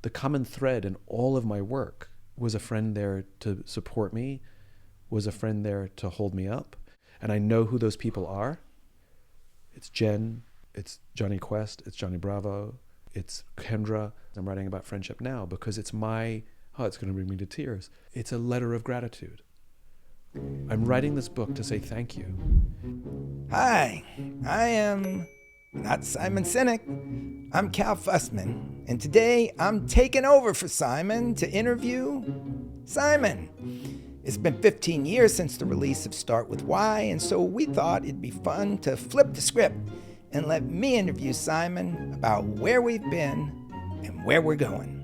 the common thread in all of my work was a friend there to support me, was a friend there to hold me up. And I know who those people are. It's Jen, it's Johnny Quest, it's Johnny Bravo, it's Kendra. I'm writing about friendship now because it's going to bring me to tears. It's a letter of gratitude. I'm writing this book to say thank you. Hi, I am not Simon Sinek. I'm Cal Fussman, and today I'm taking over for Simon to interview Simon. It's been 15 years since the release of Start With Why, and so we thought it'd be fun to flip the script and let me interview Simon about where we've been and where we're going.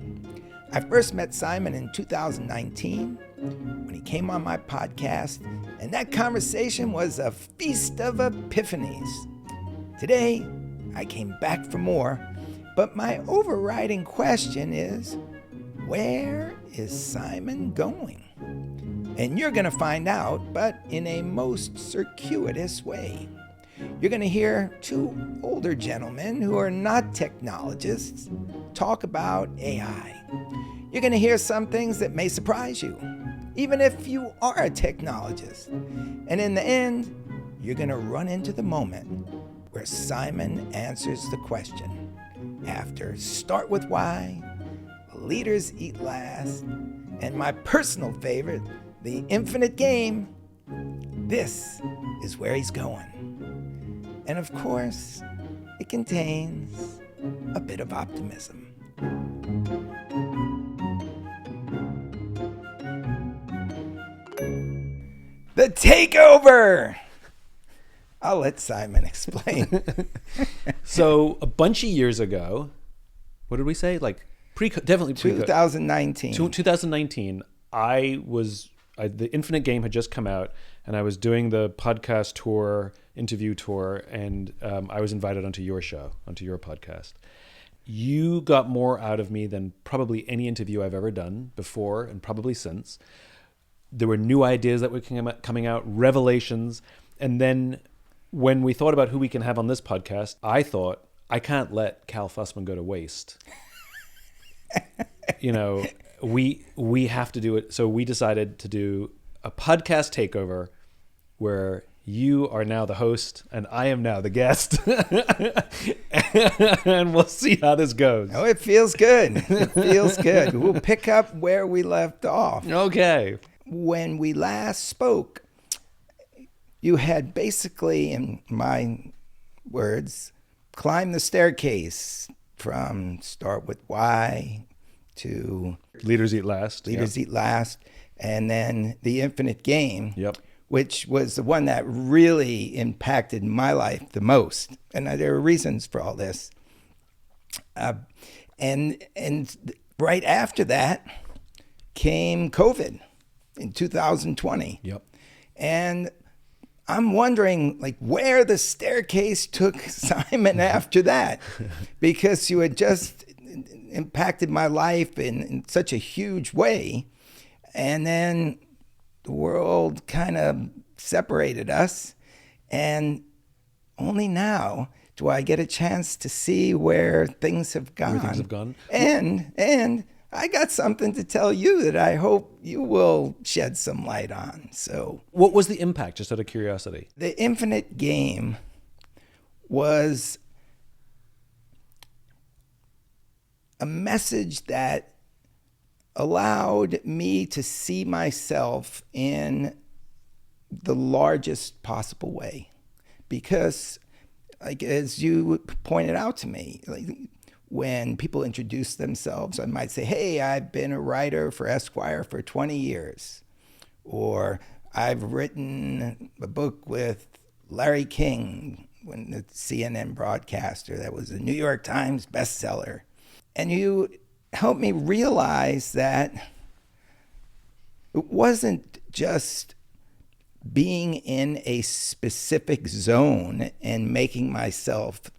I first met Simon in 2019 when he came on my podcast, and that conversation was a feast of epiphanies. Today, I came back for more, but my overriding question is, where is Simon going? And you're going to find out, but in a most circuitous way. You're going to hear two older gentlemen who are not technologists talk about AI. You're going to hear some things that may surprise you, even if you are a technologist. And in the end, you're going to run into the moment where Simon answers the question. After Start With Why, Leaders Eat Last, and my personal favorite, The Infinite Game, this is where he's going. And of course, it contains a bit of optimism. The takeover! I'll let Simon explain. So a bunch of years ago, what did we say? Like definitely 2019. 2019. The Infinite Game had just come out, and I was doing the podcast tour, interview tour, and I was invited onto your show, onto your podcast. You got more out of me than probably any interview I've ever done before, and probably since. There were new ideas that were coming out, revelations, and then when we thought about who we can have on this podcast, I thought, I can't let Cal Fussman go to waste. We have to do it. So we decided to do a podcast takeover where you are now the host and I am now the guest. And we'll see how this goes. Oh, it feels good. It feels good. We'll pick up where we left off. Okay. When we last spoke, you had basically, in my words, climbed the staircase from Start With Why to Leaders Eat Last. Eat Last, and then The Infinite Game, Yep. which was the one that really impacted my life the most. And there are reasons for all this. And right after that came COVID in 2020. Yep. And I'm wondering, where the staircase took Simon after that, because you had just impacted my life in such a huge way, and then the world kind of separated us, and only now do I get a chance to see where things have gone. Where things have gone. And I got something to tell you that I hope you will shed some light on. So, what was the impact, just out of curiosity? The Infinite Game was a message that allowed me to see myself in the largest possible way. Because, as you pointed out to me, when people introduce themselves, I might say, hey, I've been a writer for Esquire for 20 years. Or I've written a book with Larry King, when the CNN broadcaster that was a New York Times bestseller. And you helped me realize that it wasn't just being in a specific zone and making myself,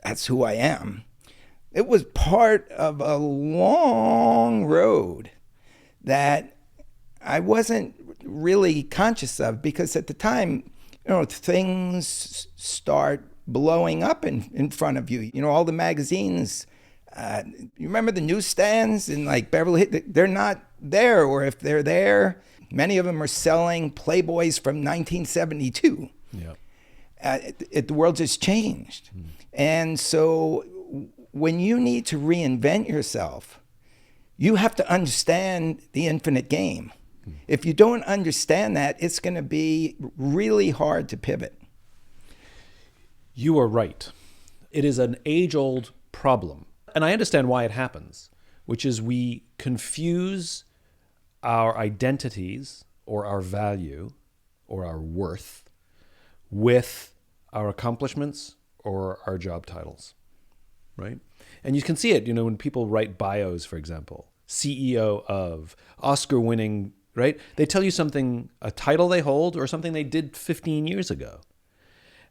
that's who I am. It was part of a long road that I wasn't really conscious of, because at the time, things start blowing up in front of you. All the magazines You remember the newsstands in like Beverly Hills? They're not there, or if they're there, many of them are selling Playboys from 1972. Yeah. The world just changed. And so when you need to reinvent yourself, you have to understand the infinite game. If you don't understand that, it's going to be really hard to pivot. You are right. It is an age-old problem. And I understand why it happens, which is we confuse our identities or our value or our worth with our accomplishments or our job titles, right? And you can see it, when people write bios, for example, CEO of, Oscar-winning, right? They tell you something, a title they hold or something they did 15 years ago.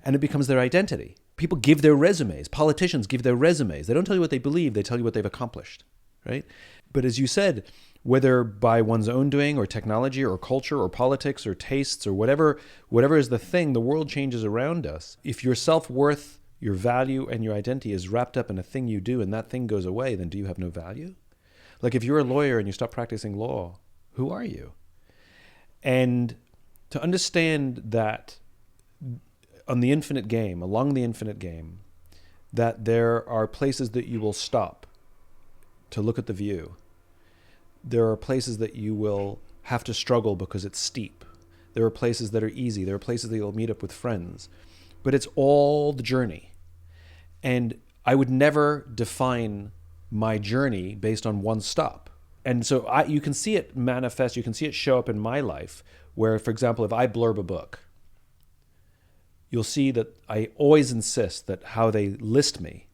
And it becomes their identity. People give their resumes. Politicians give their resumes. They don't tell you what they believe. They tell you what they've accomplished, right? But as you said, whether by one's own doing or technology or culture or politics or tastes or whatever is the thing, the world changes around us. If your self-worth, your value, and your identity is wrapped up in a thing you do and that thing goes away, then do you have no value? Like if you're a lawyer and you stop practicing law, who are you? And to understand that along the infinite game, that there are places that you will stop to look at the view. There are places that you will have to struggle because it's steep. There are places that are easy. There are places that you'll meet up with friends. But it's all the journey. And I would never define my journey based on one stop. And so you can see it manifest, you can see it show up in my life where, for example, if I blurb a book, you'll see that I always insist that how they list me,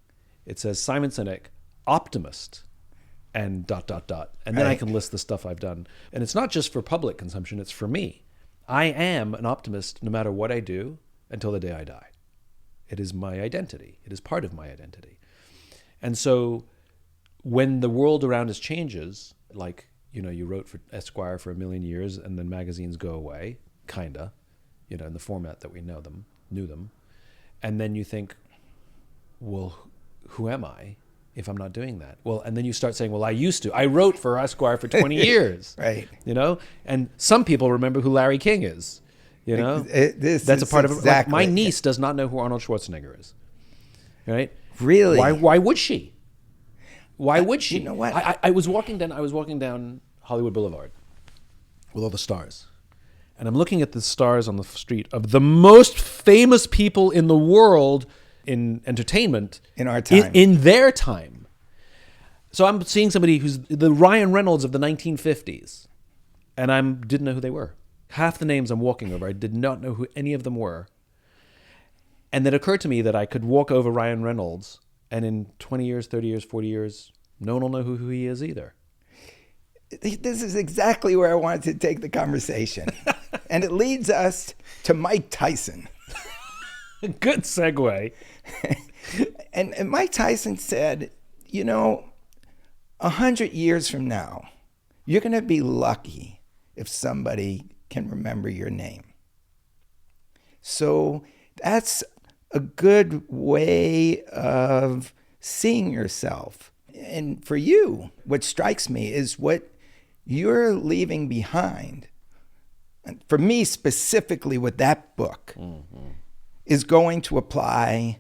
it says Simon Sinek, optimist, and ... And then I can list the stuff I've done. And it's not just for public consumption, it's for me. I am an optimist no matter what I do until the day I die. It is my identity. It is part of my identity. And so when the world around us changes, like, you wrote for Esquire for 1 million years and then magazines go away, kinda, in the format that we knew them. And then you think, well, who am I if I'm not doing that? Well, and then you start saying, well, I wrote for Esquire for 20 years. Right. And some people remember who Larry King is, That's a part of it. Like, my niece does not know who Arnold Schwarzenegger is. Right? Really? Why would she? Why would she? You know what? I was walking down Hollywood Boulevard with all the stars. And I'm looking at the stars on the street of the most famous people in the world in entertainment. In our time. In their time. So I'm seeing somebody who's the Ryan Reynolds of the 1950s. And I didn't know who they were. Half the names I'm walking over, I did not know who any of them were. And it occurred to me that I could walk over Ryan Reynolds and in 20 years, 30 years, 40 years, no one will know who he is either. This is exactly where I wanted to take the conversation. And it leads us to Mike Tyson. Good segue. And Mike Tyson said, 100 years from now, you're going to be lucky if somebody can remember your name. So that's a good way of seeing yourself. And for you, what strikes me is what you're leaving behind. And for me, specifically with that book, is going to apply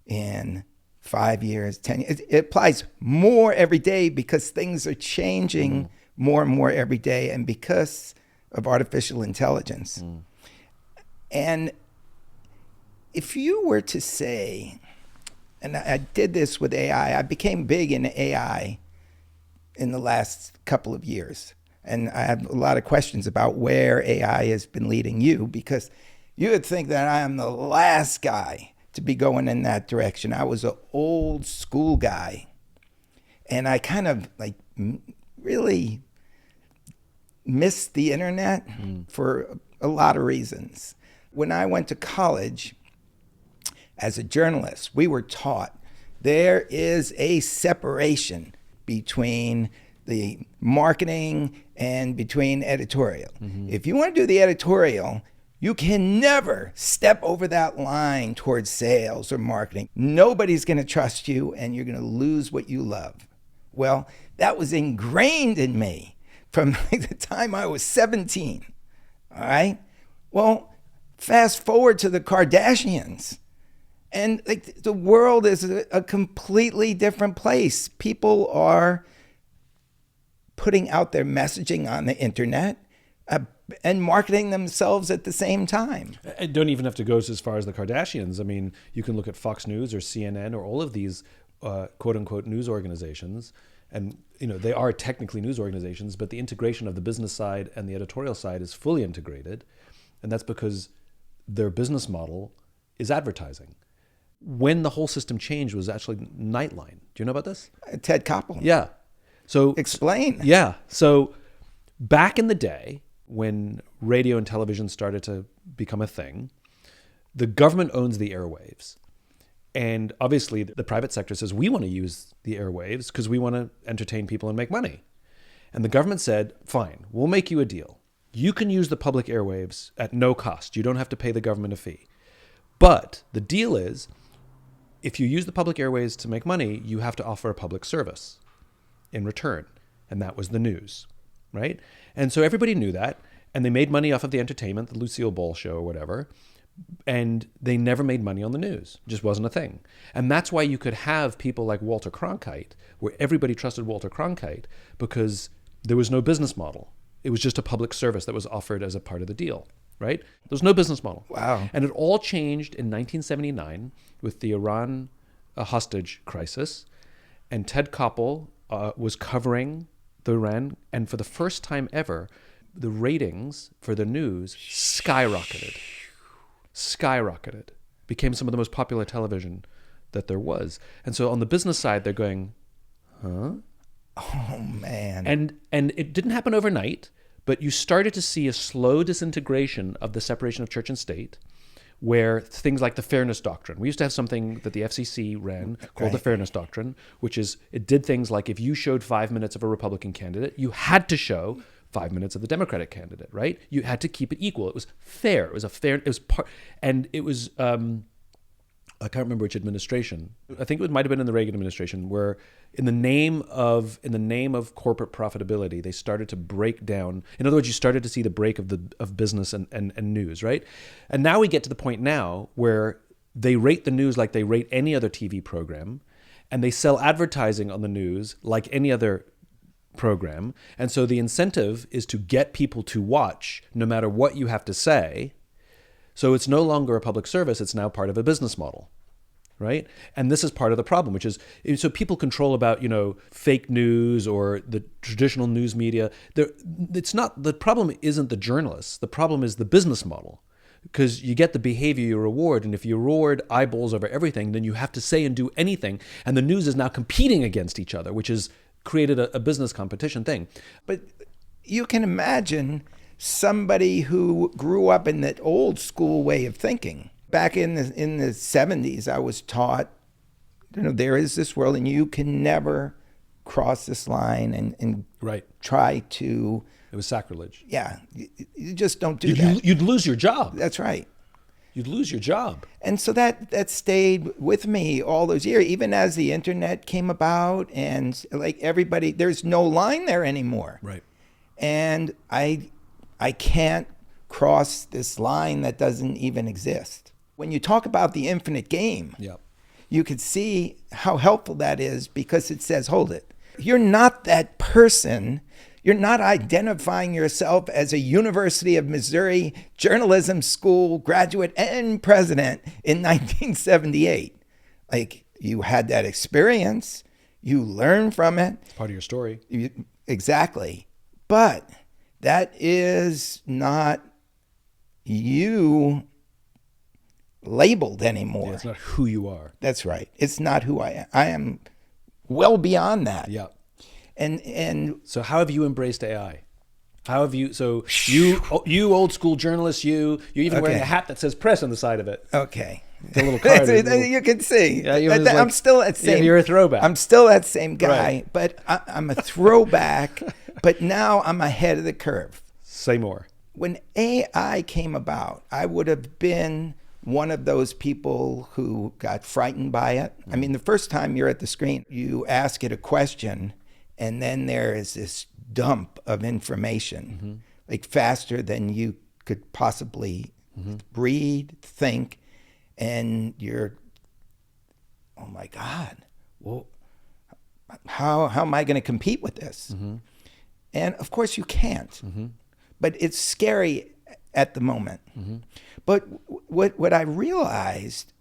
in 5 years, 10 years. It applies more every day because things are changing more and more every day, and because of artificial intelligence. And if you were to say, and I did this with AI, I became big in AI in the last couple of years. And I have a lot of questions about where AI has been leading you, because you would think that I am the last guy to be going in that direction. I was an old school guy. And I kind of really missed the internet for a lot of reasons. When I went to college as a journalist, we were taught there is a separation between the marketing and between editorial. If you want to do the editorial, You can never step over that line towards sales or marketing. Nobody's going to trust you, and you're going to lose what you love. Well, that was ingrained in me from the time I was 17. All right? Well, fast forward to the Kardashians, and like the world is a completely different place. People are putting out their messaging on the internet and marketing themselves at the same time. And don't even have to go as far as the Kardashians. I mean, you can look at Fox News or CNN or all of these quote unquote news organizations. And, they are technically news organizations, but the integration of the business side and the editorial side is fully integrated. And that's because their business model is advertising. When the whole system changed was actually Nightline. Do you know about this? Ted Koppel. Yeah. So explain. Yeah. So back in the day, when radio and television started to become a thing, the government owns the airwaves. And obviously the private sector says, we want to use the airwaves because we want to entertain people and make money. And the government said, fine, we'll make you a deal. You can use the public airwaves at no cost. You don't have to pay the government a fee. But the deal is, if you use the public airwaves to make money, you have to offer a public service in return. And that was the news, right? And so everybody knew that, and they made money off of the entertainment, the Lucille Ball show or whatever, and they never made money on the news. It just wasn't a thing. And that's why you could have people like Walter Cronkite, where everybody trusted Walter Cronkite because there was no business model. It was just a public service that was offered as a part of the deal, right? There was no business model. Wow. And it all changed in 1979 with the Iran hostage crisis. And Ted Koppel was covering the Iran, and for the first time ever, the ratings for the news skyrocketed. Became some of the most popular television that there was. And so on the business side, they're going, huh? Oh, man. And it didn't happen overnight, but you started to see a slow disintegration of the separation of church and state, where things like the Fairness Doctrine. We used to have something that the FCC ran called the Fairness Doctrine, which is, it did things like if you showed 5 minutes of a Republican candidate, you had to show 5 minutes of the Democratic candidate, right? You had to keep it equal. It was fair. It was and it was, I can't remember which administration. I think it might have been in the Reagan administration, where in the name of corporate profitability, they started to break down. In other words, you started to see the break of business and news, right? And now we get to the point now where they rate the news like they rate any other TV program, and they sell advertising on the news like any other program. And so the incentive is to get people to watch no matter what you have to say. So it's no longer a public service, it's now part of a business model, right? And this is part of the problem, which is, so people control about, fake news or the traditional news media. The problem isn't the journalists, the problem is the business model. Because you get the behavior you reward, and if you reward eyeballs over everything, then you have to say and do anything. And the news is now competing against each other, which has created a business competition thing. But you can imagine somebody who grew up in that old school way of thinking. Back in the 70s, I was taught, there is this world, and you can never cross this line and right. Try to. It was sacrilege. Yeah, you just don't do that. You'd lose your job. That's right. You'd lose your job. And so that stayed with me all those years, even as the internet came about, and like everybody, there's no line there anymore. Right. And I can't cross this line that doesn't even exist. When you talk about the infinite game, yeah, you could see how helpful that is, because it says, hold it. You're not that person. You're not identifying yourself as a University of Missouri journalism school graduate and president in 1978. Like, you had that experience. You learned from it. It's part of your story. Exactly. But that is not you labeled anymore. Yeah, it's not who you are. That's right. It's not who I am. I am well beyond that. Yeah. And so how have you embraced AI? How have you, so you old school journalist, you're even wearing a hat that says press on the side of it. Okay. The little card. You can see. Yeah, I'm still that same. Yeah, you're a throwback. I'm still that same guy, right. But I'm a throwback, but now I'm ahead of the curve. Say more. when AI came about, I would have been one of those people who got frightened by it. I mean, the first time you're at the screen, you ask it a question, and then there is this dump of information, like faster than you could possibly read, think, and you're, oh my God, well, how am I going to compete with this? And of course you can't, but it's scary at the moment. But what I realized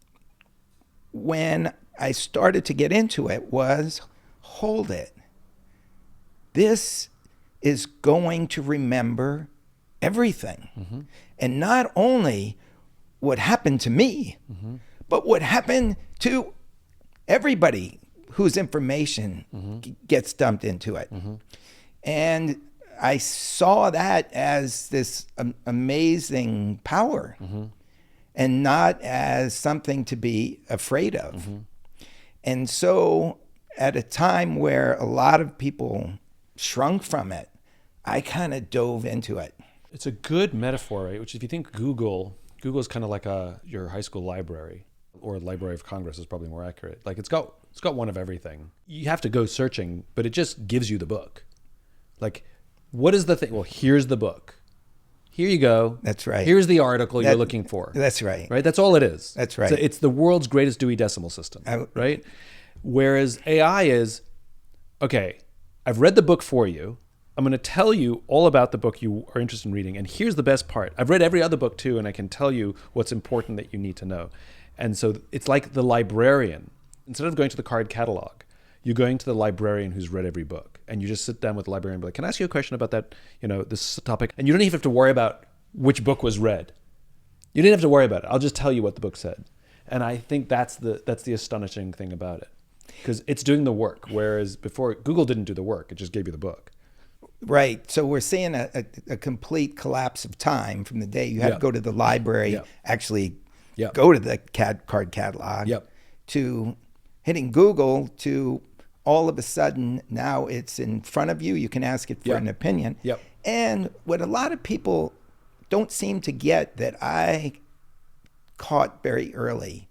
when I started to get into it was, hold it. This is going to remember everything. And not only what happened to me, but what happened to everybody whose information gets dumped into it. And I saw that as this amazing power and not as something to be afraid of. And so at a time where a lot of people shrunk from it, I kind of dove into it. It's a good metaphor, right? Which if you think Google is kind of like your high school library, or Library of Congress is probably more accurate. Like it's got one of everything. You have to go searching, but it just gives you the book. Like, what is the thing? Well, here's the book. Here you go. That's right. Here's the article you're looking for. That's right. Right? That's all it is. That's right. So it's the world's greatest Dewey Decimal System, right? Whereas AI is, okay, I've read the book for you. I'm going to tell you all about the book you are interested in reading. And here's the best part. I've read every other book too, and I can tell you what's important that you need to know. And so it's like the librarian. Instead of going to the card catalog, you're going to the librarian who's read every book. And you just sit down with the librarian and be like, can I ask you a question about that, this topic? And you don't even have to worry about which book was read. You didn't have to worry about it. I'll just tell you what the book said. And I think that's the astonishing thing about it. Because it's doing the work. Whereas before, Google didn't do the work. It just gave you the book. Right. So we're seeing a complete collapse of time from the day you had to go to the library, actually go to the card catalog, to hitting Google, to all of a sudden now it's in front of you. You can ask it for an opinion. And what a lot of people don't seem to get that I caught very early,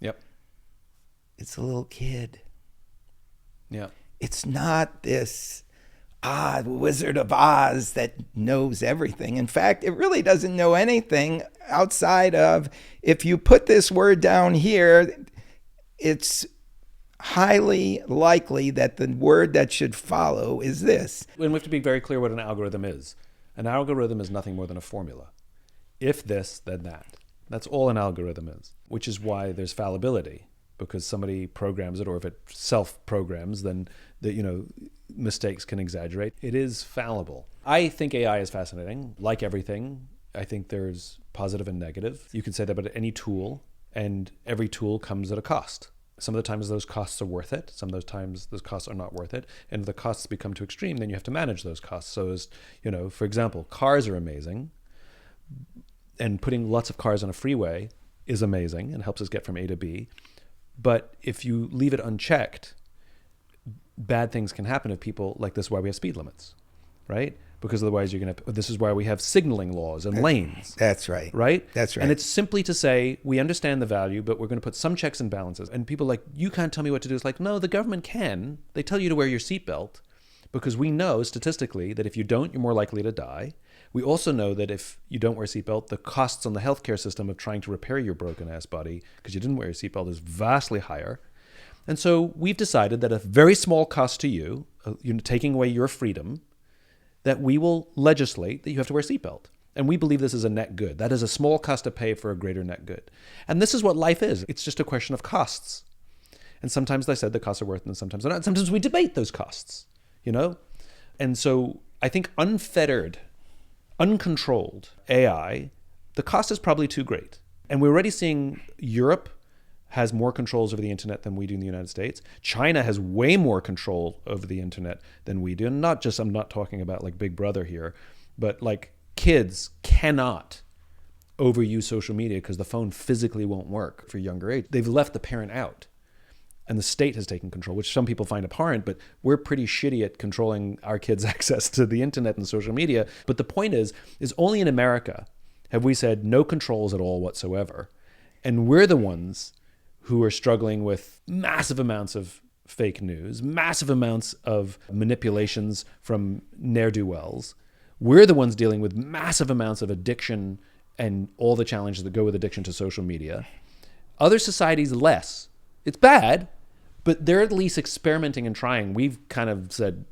it's a little kid. It's not this Wizard of Oz that knows everything. In fact, it really doesn't know anything outside of, if you put this word down here, it's highly likely that the word that should follow is this. And we have to be very clear what an algorithm is. An algorithm is nothing more than a formula. If this, then that. That's all an algorithm is, which is why there's fallibility, because somebody programs it, or if it self-programs, then mistakes can exaggerate. It is fallible. I think AI is fascinating. Like everything, I think there's positive and negative. You can say that about any tool, and every tool comes at a cost. Some of the times those costs are worth it. Some of those times those costs are not worth it. And if the costs become too extreme, then you have to manage those costs. So as, for example, cars are amazing, and putting lots of cars on a freeway is amazing and helps us get from A to B. But if you leave it unchecked, bad things can happen if people, like this is why we have speed limits, right? Because otherwise this is why we have signaling laws and lanes. That's right. Right? That's right. And it's simply to say, we understand the value, but we're going to put some checks and balances. And people like, you can't tell me what to do. It's like, no, the government can. They tell you to wear your seatbelt because we know statistically that if you don't, you're more likely to die. We also know that if you don't wear a seatbelt, the costs on the healthcare system of trying to repair your broken ass body because you didn't wear your seatbelt is vastly higher. And so we've decided that a very small cost to you, taking away your freedom, that we will legislate that you have to wear a seatbelt. And we believe this is a net good. That is a small cost to pay for a greater net good. And this is what life is. It's just a question of costs. And sometimes, like I said, the costs are worth it, and sometimes they're not. Sometimes we debate those costs, And so I think unfettered, uncontrolled AI, the cost is probably too great. And we're already seeing Europe has more controls over the internet than we do in the United States. China has way more control over the internet than we do. And I'm not talking about like Big Brother here, but like kids cannot overuse social media because the phone physically won't work for younger age. They've left the parent out. And the state has taken control, which some people find abhorrent, but we're pretty shitty at controlling our kids' access to the internet and social media. But the point is only in America have we said no controls at all whatsoever. And we're the ones who are struggling with massive amounts of fake news, massive amounts of manipulations from ne'er-do-wells. We're the ones dealing with massive amounts of addiction and all the challenges that go with addiction to social media. Other societies, less. It's bad, but they're at least experimenting and trying. We've kind of said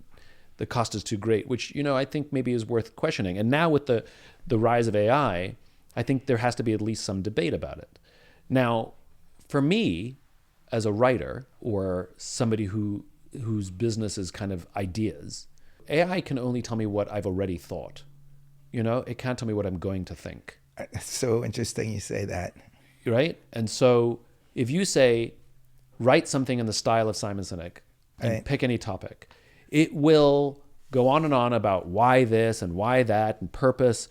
the cost is too great, which, I think maybe is worth questioning. And now with the rise of AI, I think there has to be at least some debate about it. Now, for me, as a writer or somebody whose business is kind of ideas, AI can only tell me what I've already thought. It can't tell me what I'm going to think. It's so interesting you say that. Right? And so if you say, write something in the style of Simon Sinek and pick any topic, it will go on and on about why this and why that and purpose.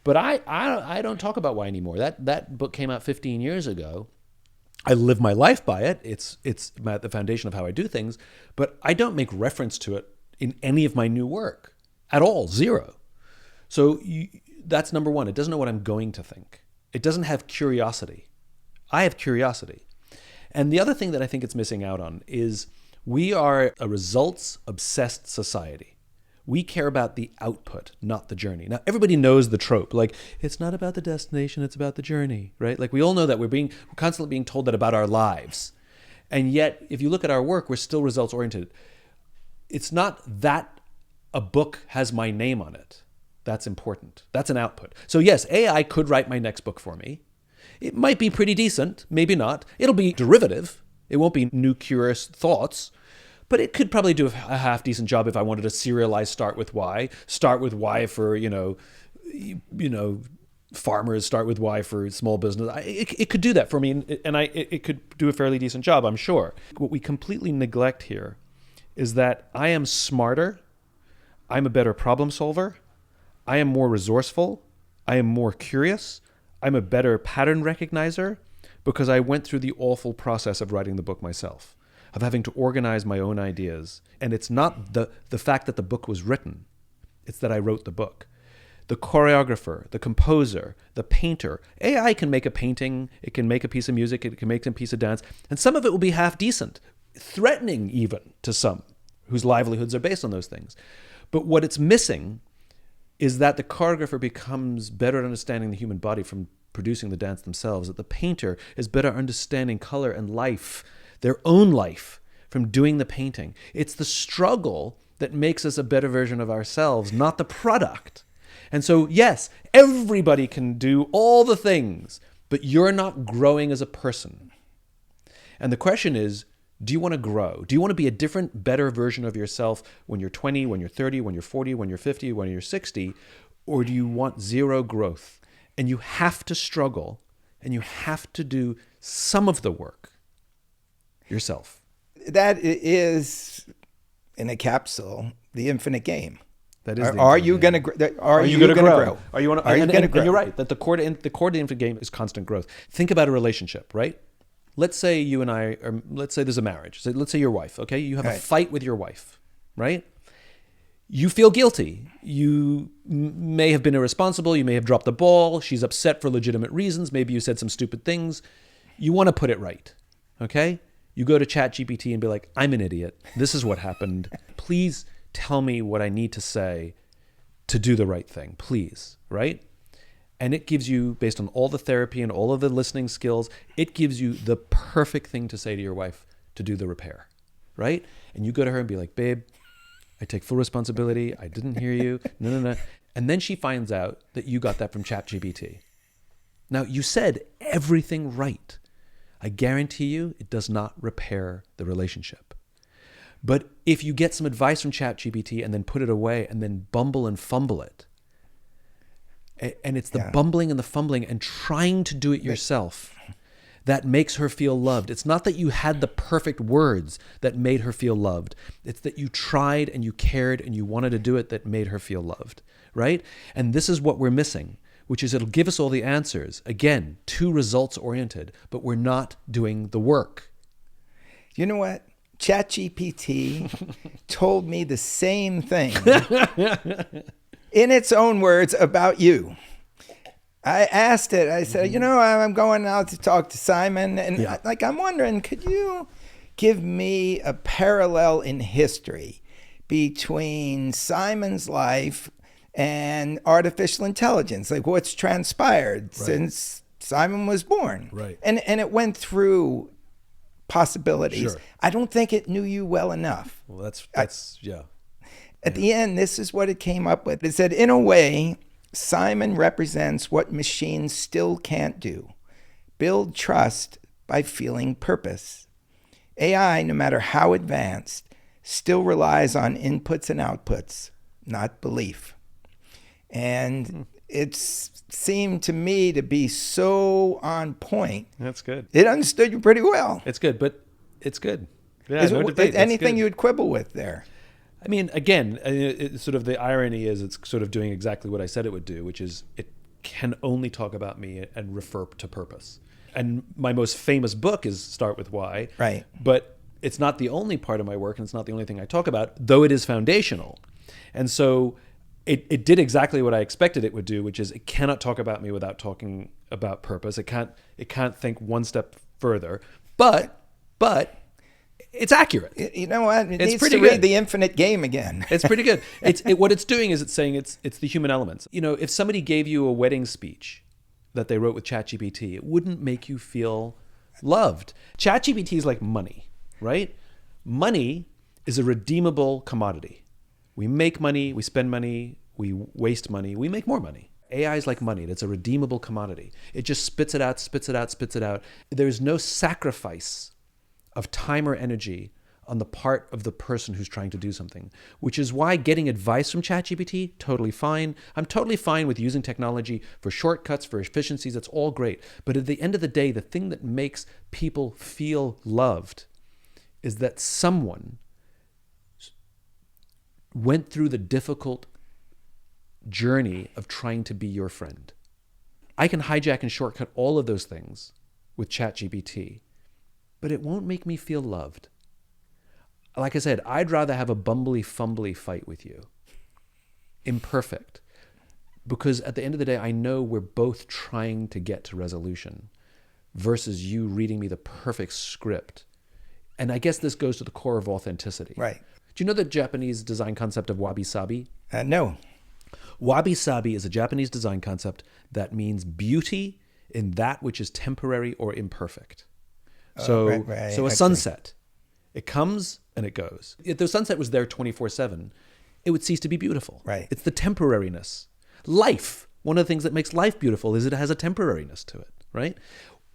But I don't talk about why anymore. That book came out 15 years ago. I live my life by it. It's the foundation of how I do things, but I don't make reference to it in any of my new work at all, zero. So that's number one. It doesn't know what I'm going to think. It doesn't have curiosity. I have curiosity. And the other thing that I think it's missing out on is we are a results-obsessed society. We care about the output, not the journey. Now, everybody knows the trope. Like, it's not about the destination, it's about the journey, right? Like, we all know that we're constantly being told that about our lives. And yet, if you look at our work, we're still results-oriented. It's not that a book has my name on it. That's important. That's an output. So yes, AI could write my next book for me. It might be pretty decent, maybe not. It'll be derivative. It won't be new, curious thoughts. But it could probably do a half-decent job if I wanted to serialize start with why for, farmers, start with why for small business. It could do that for me, and it could do a fairly decent job, I'm sure. What we completely neglect here is that I am smarter, I'm a better problem solver, I am more resourceful, I am more curious, I'm a better pattern recognizer because I went through the awful process of writing the book myself, of having to organize my own ideas. And it's not the fact that the book was written, it's that I wrote the book. The choreographer, the composer, the painter. AI can make a painting, it can make a piece of music, it can make a piece of dance, and some of it will be half decent, threatening even to some whose livelihoods are based on those things. But what it's missing is that the choreographer becomes better at understanding the human body from producing the dance themselves, that the painter is better understanding color and life, their own life, from doing the painting. It's the struggle that makes us a better version of ourselves, not the product. And so, yes, everybody can do all the things, but you're not growing as a person. And the question is, do you want to grow? Do you want to be a different, better version of yourself when you're 20, when you're 30, when you're 40, when you're 50, when you're 60? Or do you want zero growth? And you have to struggle, and you have to do some of the work yourself. That is, in a capsule, the infinite game. That is. Are you going to? Are you going to grow? Are you going to grow? And you're right that the core to the infinite game is constant growth. Think about a relationship, right? Let's say you and I, or let's say there's a marriage. So let's say your wife, okay? You have a fight with your wife, right? You feel guilty. You may have been irresponsible. You may have dropped the ball. She's upset for legitimate reasons. Maybe you said some stupid things. You want to put it right, okay? You go to ChatGPT and be like, I'm an idiot. This is what happened. Please tell me what I need to say to do the right thing, please, right? And it gives you, based on all the therapy and all of the listening skills, it gives you the perfect thing to say to your wife to do the repair, right? And you go to her and be like, babe, I take full responsibility. I didn't hear you. No. And then she finds out that you got that from ChatGPT. Now, you said everything right. I guarantee you it does not repair the relationship. But if you get some advice from ChatGPT and then put it away and then bumble and fumble it, and it's the bumbling and the fumbling and trying to do it yourself that makes her feel loved. It's not that you had the perfect words that made her feel loved. It's that you tried and you cared and you wanted to do it that made her feel loved, right? And this is what we're missing, which is it'll give us all the answers. Again, too results oriented, but we're not doing the work. You know what? ChatGPT told me the same thing in its own words about you. I asked it. I said, I'm going out to talk to Simon, and Yeah. I'm wondering, could you give me a parallel in history between Simon's life and artificial intelligence? Like, what's transpired since Simon was born? Right. And it went through possibilities. Sure. I don't think it knew you well enough. Well, that's yeah. At the end, this is what it came up with. It said, in a way, Simon represents what machines still can't do: build trust by feeling purpose. AI, no matter how advanced, still relies on inputs and outputs, not belief. And it seemed to me to be so on point. That's good. It understood you pretty well. It's good, but it's good. Yeah, Is no it- debate. That's anything good. you would quibble with there? I mean, again, sort of the irony is it's sort of doing exactly what I said it would do, which is it can only talk about me and refer to purpose. And my most famous book is Start With Why. Right. But it's not the only part of my work, and it's not the only thing I talk about, though it is foundational. And so it did exactly what I expected it would do, which is it cannot talk about me without talking about purpose. It can't think one step further. But it's accurate. You know what? It needs pretty to read good. The Infinite Game again. It's pretty good. What it's doing is it's saying it's the human elements. If somebody gave you a wedding speech that they wrote with ChatGPT, it wouldn't make you feel loved. ChatGPT is like money, right? Money is a redeemable commodity. We make money, we spend money, we waste money, we make more money. AI is like money. It's a redeemable commodity. It just spits it out, spits it out, spits it out. There's no sacrifice of time or energy on the part of the person who's trying to do something, which is why getting advice from ChatGPT, totally fine. I'm totally fine with using technology for shortcuts, for efficiencies. That's all great. But at the end of the day, the thing that makes people feel loved is that someone went through the difficult journey of trying to be your friend. I can hijack and shortcut all of those things with ChatGPT, but it won't make me feel loved. Like I said, I'd rather have a bumbly-fumbly fight with you, imperfect, because at the end of the day, I know we're both trying to get to resolution versus you reading me the perfect script. And I guess this goes to the core of authenticity. Right. Do you know the Japanese design concept of wabi-sabi? No. Wabi-sabi is a Japanese design concept that means beauty in that which is temporary or imperfect. So a Okay. sunset, it comes and it goes. If the sunset was there 24/7, it would cease to be beautiful. Right. It's the temporariness. Life, one of the things that makes life beautiful is it has a temporariness to it, right?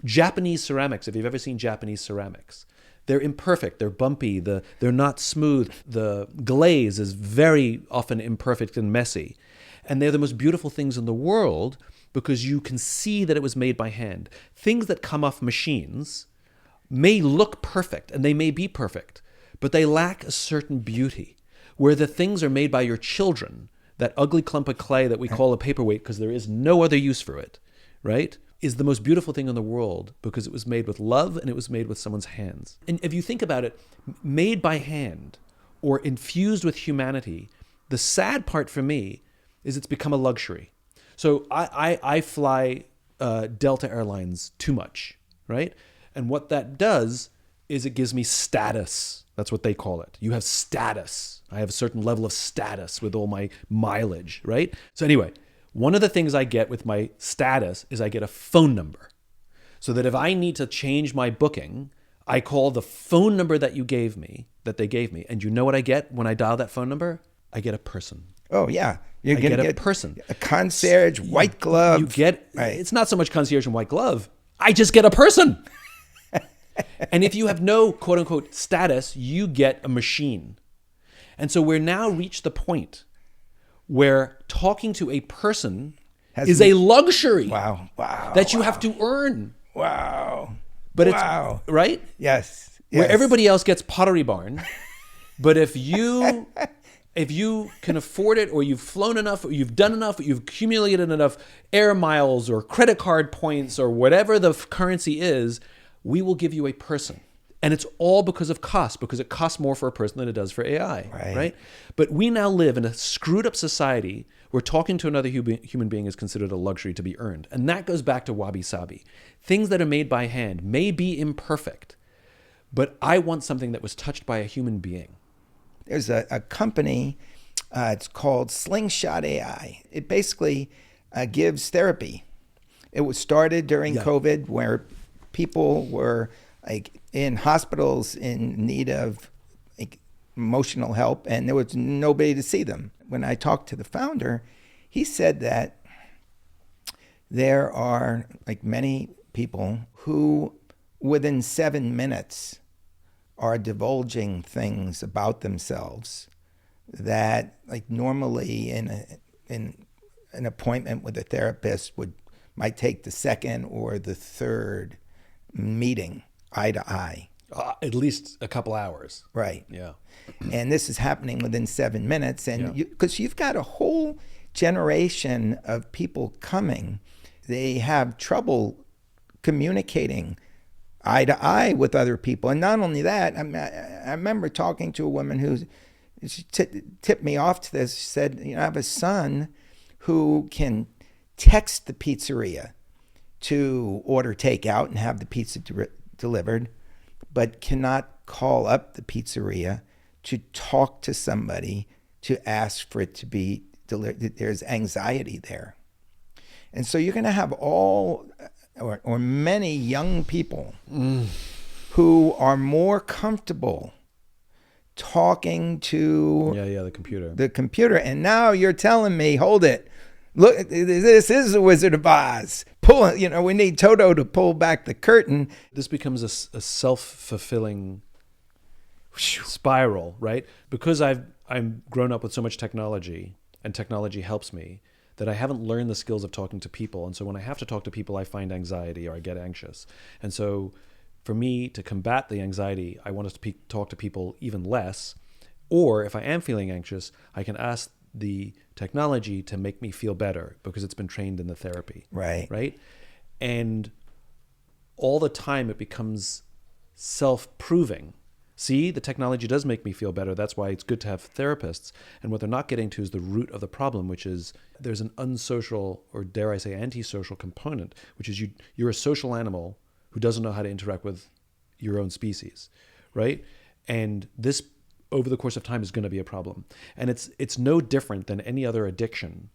Japanese ceramics, if you've ever seen Japanese ceramics, they're imperfect, they're bumpy, they're not smooth. The glaze is very often imperfect and messy. And they're the most beautiful things in the world because you can see that it was made by hand. Things that come off machines may look perfect, and they may be perfect, but they lack a certain beauty. Where the things are made by your children, that ugly clump of clay that we call a paperweight because there is no other use for it, right, is the most beautiful thing in the world because it was made with love and it was made with someone's hands. And if you think about it, made by hand or infused with humanity, the sad part for me is it's become a luxury. So I fly Delta Airlines too much, right? And what that does is it gives me status. That's what they call it. You have status. I have a certain level of status with all my mileage, right? So anyway, one of the things I get with my status is I get a phone number. So that if I need to change my booking, I call the phone number that they gave me. And you know what I get when I dial that phone number? I get a person. Oh, yeah. You're I going to get a get person. a concierge, white glove. You get, Right. It's not so much concierge and white glove. I just get a person. And if you have no quote unquote status, you get a machine. And so we're now reached the point where talking to a person is a luxury Wow. that you have to earn. Wow. But Wow. it's right Yes. where everybody else gets Pottery Barn. But if you can afford it, or you've flown enough, or you've done enough, or you've accumulated enough air miles or credit card points or whatever the currency is, we will give you a person. And it's all because of cost, because it costs more for a person than it does for AI, right? But we now live in a screwed up society where where talking to another human being is considered a luxury to be earned. And that goes back to wabi-sabi. Things that are made by hand may be imperfect, but I want something that was touched by a human being. There's a company, it's called Slingshot AI. It basically gives therapy. It was started during COVID, where people were like in hospitals in need of like emotional help, and there was nobody to see them. When I talked to the founder, he said that there are like many people who within 7 minutes are divulging things about themselves that like normally in an appointment with a therapist might take the second or the third meeting eye to eye. At least a couple hours. Right. Yeah. And this is happening within 7 minutes. And because you've got a whole generation of people coming, they have trouble communicating eye to eye with other people. And not only that, I remember talking to a woman who tipped me off to this. She said, I have a son who can text the pizzeria to order takeout and have the pizza delivered, but cannot call up the pizzeria to talk to somebody to ask for it to be delivered. There's anxiety there. And so you're going to have all or many young people who are more comfortable talking to the computer. And now you're telling me, hold it, look, this is the Wizard of Oz. We need Toto to pull back the curtain. This becomes a self-fulfilling spiral, right? Because I'm grown up with so much technology, and technology helps me, that I haven't learned the skills of talking to people. And so when I have to talk to people, I find anxiety or I get anxious. And so for me to combat the anxiety, I want to talk to people even less. Or if I am feeling anxious, I can ask the technology to make me feel better because it's been trained in the therapy. Right. And all the time it becomes self-proving. See, the technology does make me feel better. That's why it's good to have therapists. And what they're not getting to is the root of the problem, which is there's an unsocial, or dare I say antisocial component, which is you're a social animal who doesn't know how to interact with your own species, right? And this, over the course of time, is going to be a problem. And it's no different than any other addiction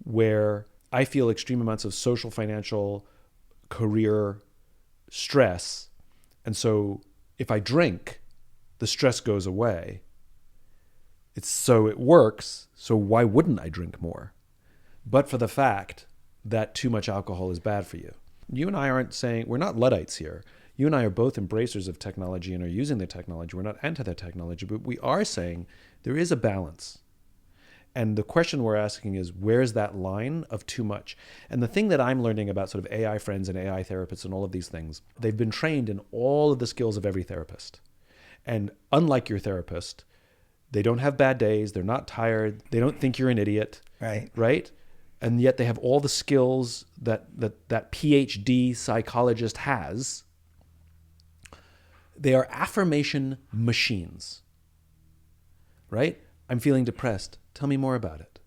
where I feel extreme amounts of social, financial, career stress. And so if I drink, the stress goes away. It works, so why wouldn't I drink more? But for the fact that too much alcohol is bad for you. You and I aren't saying, we're not Luddites here. You and I are both embracers of technology and are using the technology. We're not anti the technology, but we are saying there is a balance. And the question we're asking is, where's that line of too much? And the thing that I'm learning about sort of AI friends and AI therapists and all of these things, they've been trained in all of the skills of every therapist. And unlike your therapist, they don't have bad days. They're not tired. They don't think you're an idiot. Right? And yet they have all the skills that PhD psychologist has. They are affirmation machines. Right? I'm feeling depressed. Tell me more about it.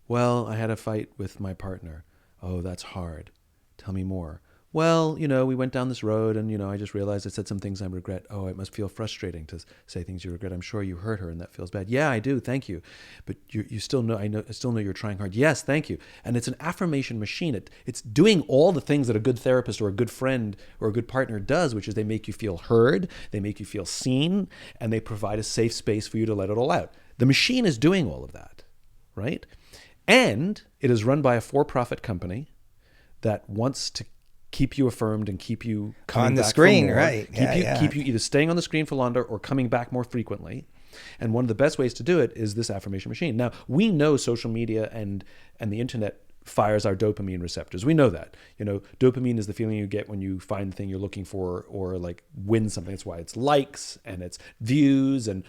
Well, I had a fight with my partner. Oh, that's hard. Tell me more. Well, we went down this road and, I just realized I said some things I regret. Oh, it must feel frustrating to say things you regret. I'm sure you hurt her and that feels bad. Yeah, I do. Thank you. But you still know, I still know you're trying hard. Yes, thank you. And it's an affirmation machine. It's doing all the things that a good therapist or a good friend or a good partner does, which is they make you feel heard, they make you feel seen, and they provide a safe space for you to let it all out. The machine is doing all of that, right? And it is run by a for-profit company that wants to keep you affirmed and keep you coming on the back screen, for more. right? Keep you either staying on the screen for longer or coming back more frequently. And one of the best ways to do it is this affirmation machine. Now, we know social media and the internet fires our dopamine receptors. We know that. Dopamine is the feeling you get when you find the thing you're looking for or like win something. That's why it's likes and it's views and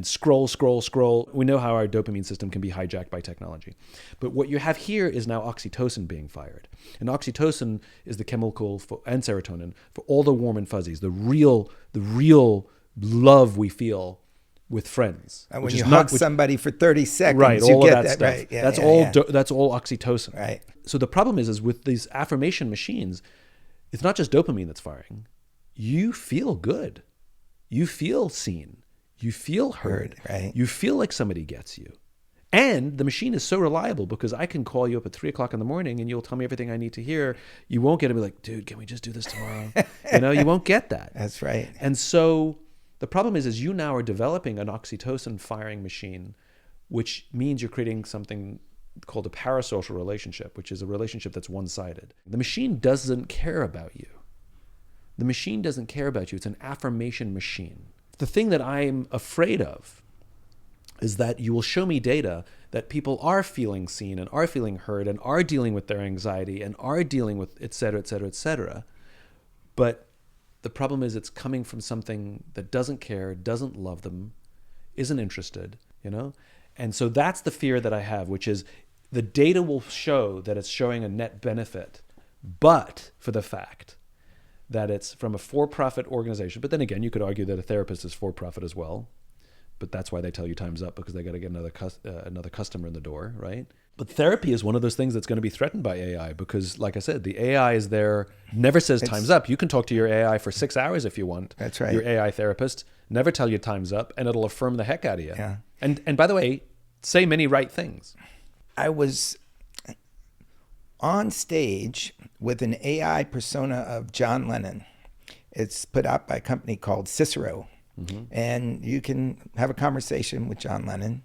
scroll. We know how our dopamine system can be hijacked by technology. But what you have here is now oxytocin being fired. And oxytocin is the chemical and serotonin for all the warm and fuzzies, the real love we feel with friends. When which you is hug not, which, somebody for 30 seconds, right, you all get of that stuff. Right. Yeah, that's yeah, all. yeah. That's all oxytocin. Right. So the problem is with these affirmation machines, it's not just dopamine that's firing. You feel good. You feel seen. You feel heard. Right. You feel like somebody gets you. And the machine is so reliable because I can call you up at 3:00 in the morning and you'll tell me everything I need to hear. You won't get to be like, dude, can we just do this tomorrow? You won't get that. That's right. And so the problem is you now are developing an oxytocin firing machine, which means you're creating something called a parasocial relationship, which is a relationship that's one-sided. The machine doesn't care about you. The machine doesn't care about you. It's an affirmation machine. The thing that I'm afraid of is that you will show me data that people are feeling seen and are feeling heard and are dealing with their anxiety and are dealing with et cetera, et cetera, et cetera. But the problem is it's coming from something that doesn't care, doesn't love them, isn't interested, And so that's the fear that I have, which is the data will show that it's showing a net benefit, but for the fact that it's from a for-profit organization. But then again, you could argue that a therapist is for-profit as well. But that's why they tell you time's up, because they got to get another customer in the door, right? But therapy is one of those things that's going to be threatened by AI because, like I said, the AI is there, never says time's up. You can talk to your AI for 6 hours if you want. That's right. Your AI therapist never tell you time's up, and it'll affirm the heck out of you. Yeah. And by the way, say many right things. I was on stage with an AI persona of John Lennon. It's put out by a company called Cicero. Mm-hmm. And you can have a conversation with John Lennon.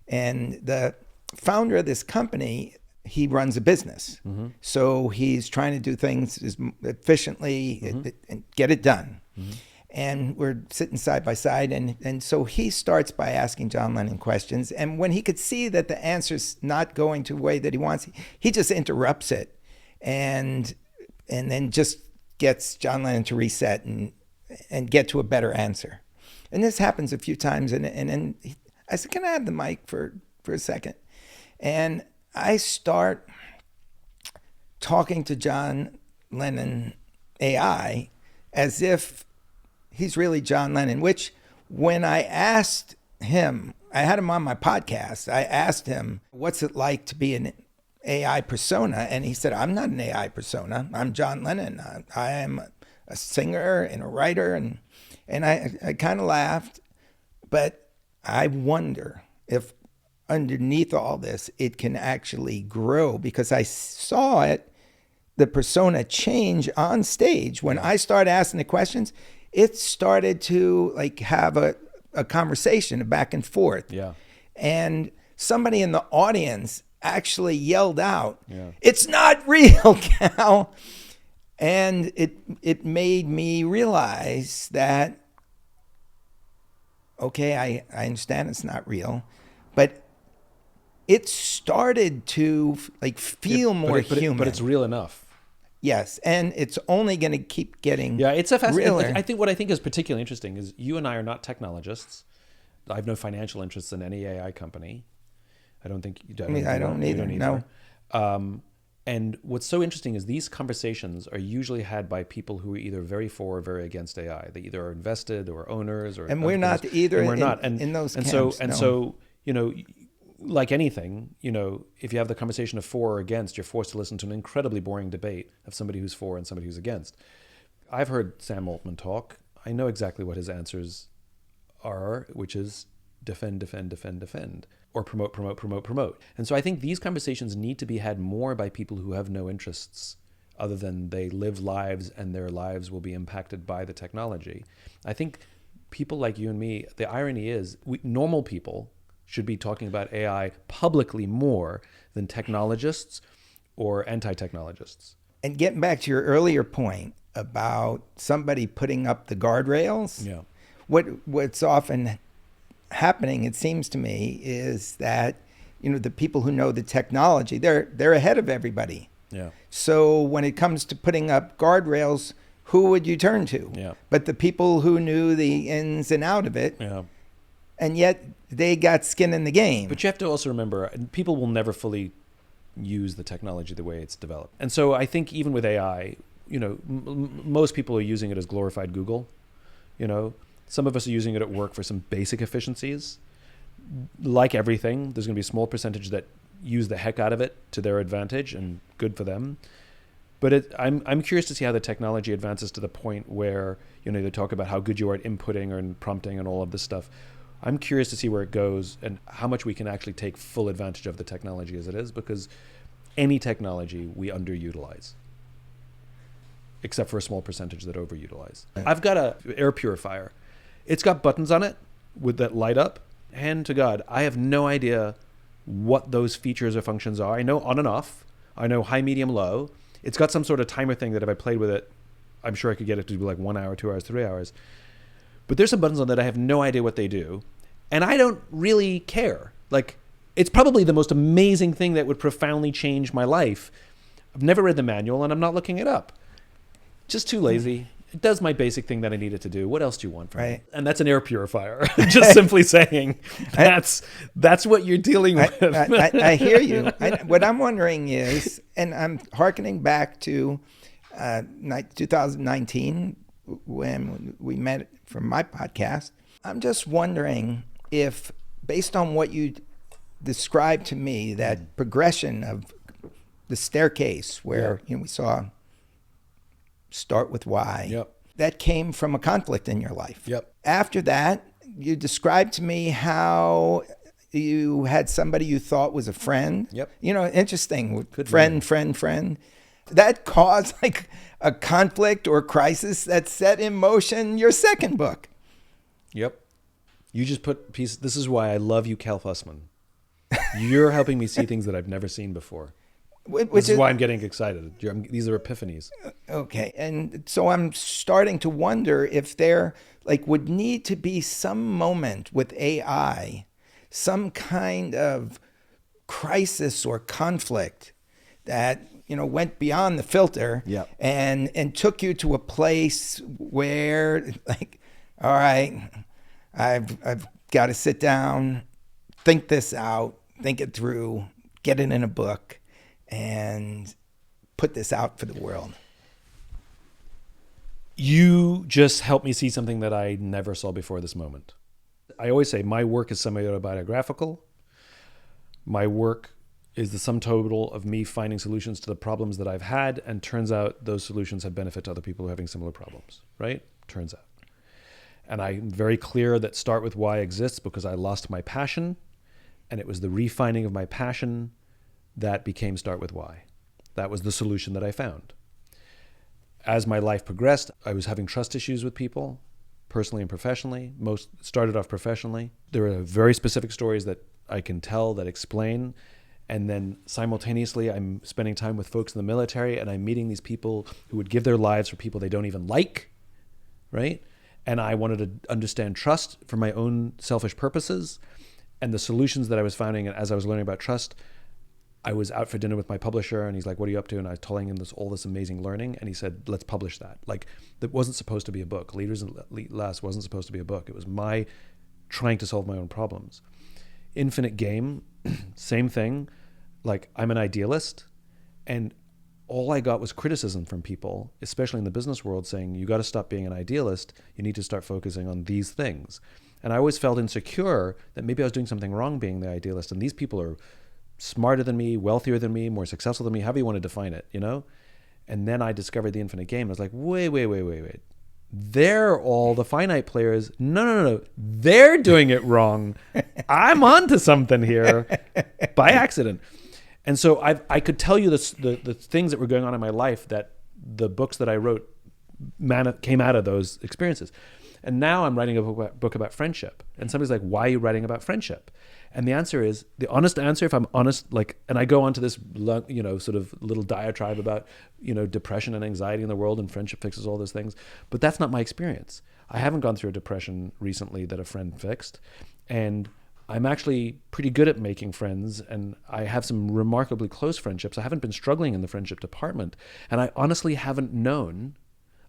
And the founder of this company, he runs a business. Mm-hmm. So he's trying to do things as efficiently and get it done. Mm-hmm. And we're sitting side by side. And so he starts by asking John Lennon questions. And when he could see that the answer's not going to the way that he wants, he just interrupts it and then just gets John Lennon to reset and get to a better answer. And this happens a few times. And then I said, can I have the mic for a second? And I start talking to John Lennon AI as if he's really John Lennon, which when I asked him, I had him on my podcast, I asked him, what's it like to be an AI persona? And he said, I'm not an AI persona. I'm John Lennon. I am a singer and a writer. And I kind of laughed, but I wonder if underneath all this, it can actually grow, because I saw the persona change on stage. When I started asking the questions, it started to have a conversation, a back and forth. Yeah. And somebody in the audience actually yelled out, "It's not real, Cal." And it made me realize that, okay, I understand it's not real, but it started to feel more human. But it's real enough. Yes, and it's only going to keep getting it's a fascinating. realer. I think what I think is particularly interesting is you and I are not technologists. I have no financial interests in any AI company. I don't think you do. I don't either. No. And what's so interesting is these conversations are usually had by people who are either very for or very against AI. They either are invested or owners or. And we're not either. And we're not. In those camps. So like anything, if you have the conversation of for or against, you're forced to listen to an incredibly boring debate of somebody who's for and somebody who's against. I've heard Sam Altman talk. I know exactly what his answers are, which is defend, defend, defend, defend, or promote, promote, promote, promote. And so I think these conversations need to be had more by people who have no interests other than they live lives and their lives will be impacted by the technology. I think people like you and me, the irony is normal people should be talking about AI publicly more than technologists or anti-technologists. And getting back to your earlier point about somebody putting up the guardrails, what's often happening, it seems to me, is that the people who know the technology, they're ahead of everybody. Yeah. So when it comes to putting up guardrails, who would you turn to? Yeah. But the people who knew the ins and out of it. Yeah. And yet they got skin in the game. But you have to also remember, people will never fully use the technology the way it's developed. And so I think even with AI, most people are using it as glorified Google. Some of us are using it at work for some basic efficiencies. Like everything, there's going to be a small percentage that use the heck out of it to their advantage, and good for them. But I'm curious to see how the technology advances to the point where, they talk about how good you are at inputting or prompting and all of this stuff. I'm curious to see where it goes and how much we can actually take full advantage of the technology as it is, because any technology we underutilize, except for a small percentage that overutilize. I've got a air purifier. It's got buttons on it that light up. Hand to God, I have no idea what those features or functions are. I know on and off. I know high, medium, low. It's got some sort of timer thing that if I played with it, I'm sure I could get it to do like 1 hour, 2 hours, 3 hours. But there's some buttons on that I have no idea what they do. And I don't really care. Like, it's probably the most amazing thing that would profoundly change my life. I've never read the manual and I'm not looking it up. Just too lazy. It does my basic thing that I need it to do. What else do you want from me? And that's an air purifier. Just simply saying that's what you're dealing with. I hear you. What I'm wondering is, and I'm hearkening back to 2019 when we met for my podcast. I'm just wondering if, based on what you described to me, that progression of the staircase where we saw start with why. Yep. That came from a conflict in your life. Yep. After that, you described to me how you had somebody you thought was a friend. Yep. Interesting. Good friend. That caused like a conflict or crisis that set in motion your second book. Yep. You just put pieces. This is why I love you, Cal Fussman. You're helping me see things that I've never seen before. Which is why I'm getting excited. These are epiphanies. Okay. And so I'm starting to wonder if there would need to be some moment with AI, some kind of crisis or conflict that, went beyond the filter. Yep. and took you to a place where all right, I've got to sit down, think this out, think it through, get it in a book, and put this out for the world. You just helped me see something that I never saw before this moment. I always say my work is semi-autobiographical. My work is the sum total of me finding solutions to the problems that I've had, and turns out those solutions have benefit to other people who are having similar problems, right? Turns out. And I'm very clear that Start With Why exists because I lost my passion, and it was the refining of my passion that became Start With Why. That was the solution that I found. As my life progressed, I was having trust issues with people, personally and professionally. Most started off professionally. There are very specific stories that I can tell that explain. And then simultaneously, I'm spending time with folks in the military, and I'm meeting these people who would give their lives for people they don't even like, right? And I wanted to understand trust for my own selfish purposes. And the solutions that I was finding as I was learning about trust, I was out for dinner with my publisher, and he's like, "What are you up to?" And I was telling him all this amazing learning, and he said, "Let's publish that." That wasn't supposed to be a book. Leaders Less wasn't supposed to be a book. It was my trying to solve my own problems. Infinite Game, same thing. I'm an idealist, and all I got was criticism from people, especially in the business world, saying, "You got to stop being an idealist. You need to start focusing on these things." And I always felt insecure that maybe I was doing something wrong being the idealist, and these people are smarter than me, wealthier than me, more successful than me, however you want to define it, And then I discovered the Infinite Game. I was like, wait. They're all the finite players. No. They're doing it wrong. I'm onto something here by accident. And so I could tell you the things that were going on in my life that the books that I wrote came out of those experiences. And now I'm writing a book about friendship. And somebody's like, "Why are you writing about friendship?" And the answer is, the honest answer, if I'm honest, and I go on to this, sort of little diatribe about, depression and anxiety in the world, and friendship fixes all those things. But that's not my experience. I haven't gone through a depression recently that a friend fixed. And I'm actually pretty good at making friends, and I have some remarkably close friendships. I haven't been struggling in the friendship department. And I honestly haven't known.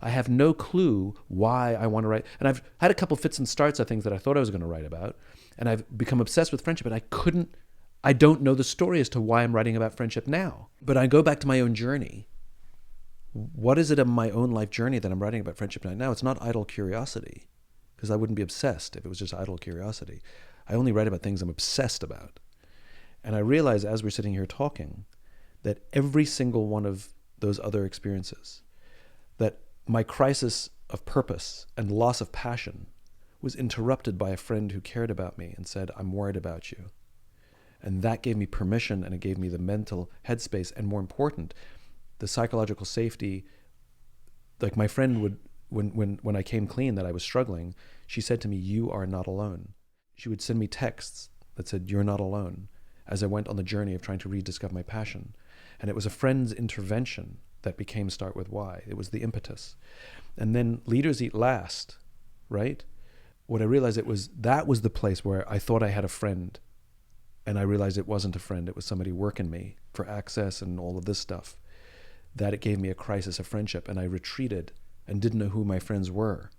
I have no clue why I want to write. And I've had a couple fits and starts of things that I thought I was going to write about. And I've become obsessed with friendship, and I don't know the story as to why I'm writing about friendship now. But I go back to my own journey. What is it in my own life journey that I'm writing about friendship now? It's not idle curiosity, because I wouldn't be obsessed if it was just idle curiosity. I only write about things I'm obsessed about. And I realize as we're sitting here talking that every single one of those other experiences, that my crisis of purpose and loss of passion was interrupted by a friend who cared about me and said, I'm worried about you. And that gave me permission, and it gave me the mental headspace, and more important, the psychological safety. Like my friend would, when I came clean that I was struggling, she said to me, you are not alone. She would send me texts that said, you're not alone, as I went on the journey of trying to rediscover my passion. And it was a friend's intervention that became Start With Why. It was the impetus. And then Leaders Eat Last, right? What I realized that was the place where I thought I had a friend, and I realized it wasn't a friend. It was somebody working me for access and all of this stuff. That it gave me a crisis of friendship, and I retreated and didn't know who my friends were.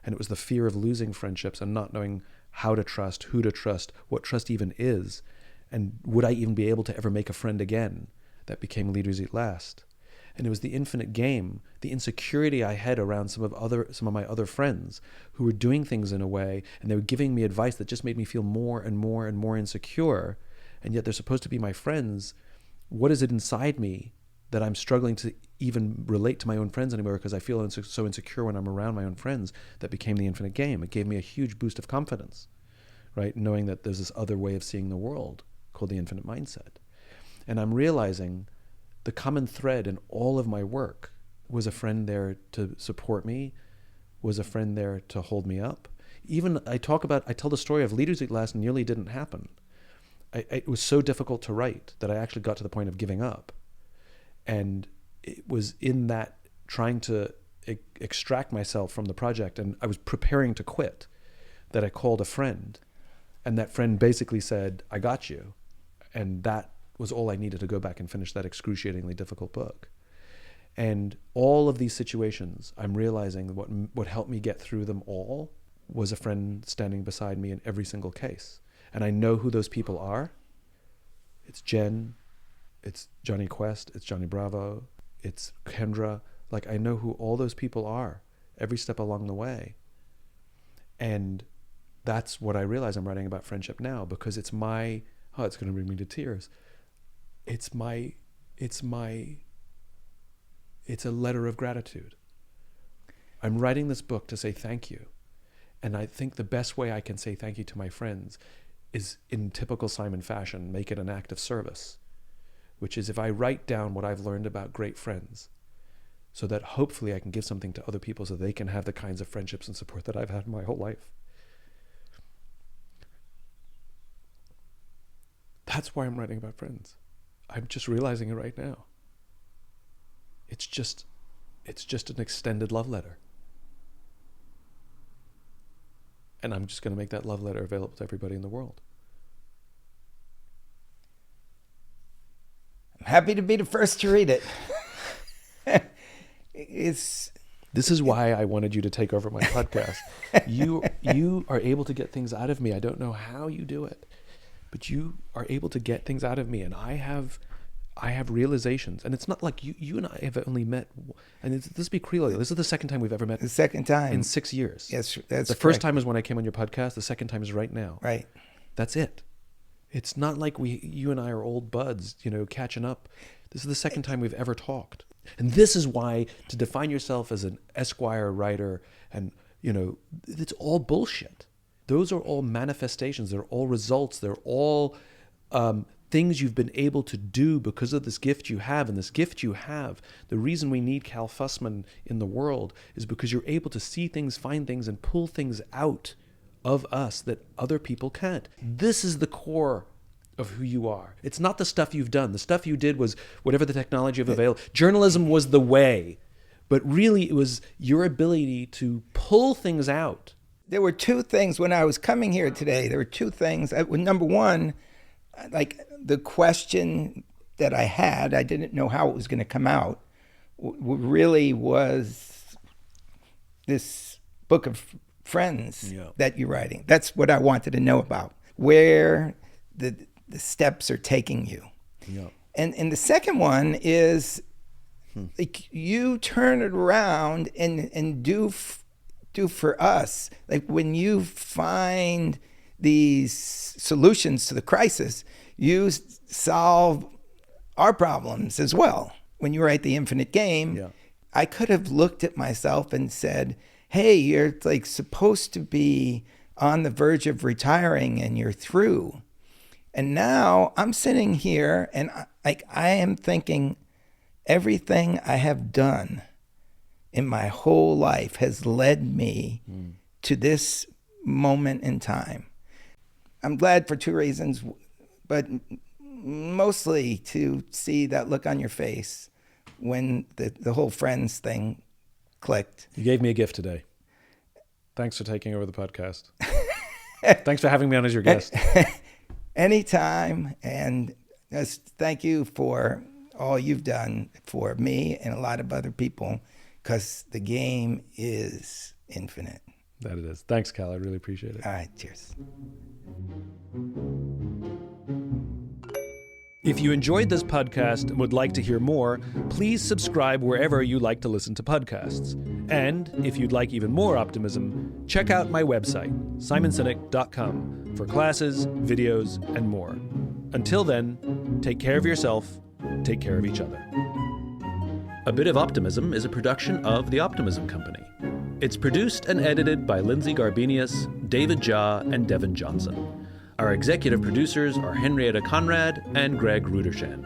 And it was the fear of losing friendships and not knowing how to trust, who to trust, what trust even is, and would I even be able to ever make a friend again, that became Leaders Eat Last. And it was the infinite game, the insecurity I had around some of my other friends who were doing things in a way, and they were giving me advice that just made me feel more and more and more insecure. And yet they're supposed to be my friends. What is it inside me that I'm struggling to even relate to my own friends anymore because I feel so insecure when I'm around my own friends? That became the infinite game. It gave me a huge boost of confidence, right? Knowing that there's this other way of seeing the world called the infinite mindset. And I'm realizing the common thread in all of my work was a friend there to support me, was a friend there to hold me up. Even I tell the story of Leaders Eat Last nearly didn't happen. It was so difficult to write that I actually got to the point of giving up. And it was in that trying to extract myself from the project, and I was preparing to quit, that I called a friend. And that friend basically said, I got you. And that was all I needed to go back and finish that excruciatingly difficult book. And all of these situations, I'm realizing what helped me get through them all was a friend standing beside me in every single case. And I know who those people are. It's Jen, it's Johnny Quest, it's Johnny Bravo, it's Kendra. Like, I know who all those people are every step along the way. And that's what I realize I'm writing about friendship now, because it's my, it's going to bring me to tears. It's a letter of gratitude. I'm writing this book to say thank you. And I think the best way I can say thank you to my friends is, in typical Simon fashion, make it an act of service, which is if I write down what I've learned about great friends, so that hopefully I can give something to other people so they can have the kinds of friendships and support that I've had my whole life. That's why I'm writing about friends. I'm just realizing it right now. It's just an extended love letter. And I'm just going to make that love letter available to everybody in the world. I'm happy to be the first to read it. This is why I wanted you to take over my podcast. You are able to get things out of me. I don't know how you do it, but you are able to get things out of me, and I have realizations. And it's not like you and I have only met, and let's be clear, this is the second time we've ever met. The second time in 6 years. Yes, that's the first time is when I came on your podcast. The second time is right now. Right. That's it. It's not like you and I are old buds, catching up. This is the second time we've ever talked. And this is why to define yourself as an Esquire writer, and it's all bullshit. Those are all manifestations. They're all results. They're all things you've been able to do because of this gift you have. And this gift you have, the reason we need Cal Fussman in the world is because you're able to see things, find things, and pull things out of us that other people can't. This is the core of who you are. It's not the stuff you've done. The stuff you did was whatever the technology of available. Journalism was the way, but really it was your ability to pull things out. There were two things when I was coming here today. There were two things. Number one, like the question that I had, I didn't know how it was going to come out, really was this book of friends that you're writing. That's what I wanted to know about, where the steps are taking you. Yeah. And the second one is like you turn it around and do do for us. Like when you find these solutions to the crisis, you solve our problems as well. When you write the infinite game, I could have looked at myself and said, hey, you're like supposed to be on the verge of retiring and you're through. And now I'm sitting here and I am thinking everything I have done in my whole life has led me to this moment in time. I'm glad for two reasons, but mostly to see that look on your face when the whole friends thing clicked. You gave me a gift today. Thanks for taking over the podcast. Thanks for having me on as your guest. Anytime. And just thank you for all you've done for me and a lot of other people, because the game is infinite. That it is. Thanks, Cal. I really appreciate it. All right. Cheers. If you enjoyed this podcast and would like to hear more, please subscribe wherever you like to listen to podcasts. And if you'd like even more optimism, check out my website, simonsinek.com, for classes, videos, and more. Until then, take care of yourself, take care of each other. A Bit of Optimism is a production of The Optimism Company. It's produced and edited by Lindsay Garbenius, David Jah, and Devin Johnson. Our executive producers are Henrietta Conrad and Greg Rudershan.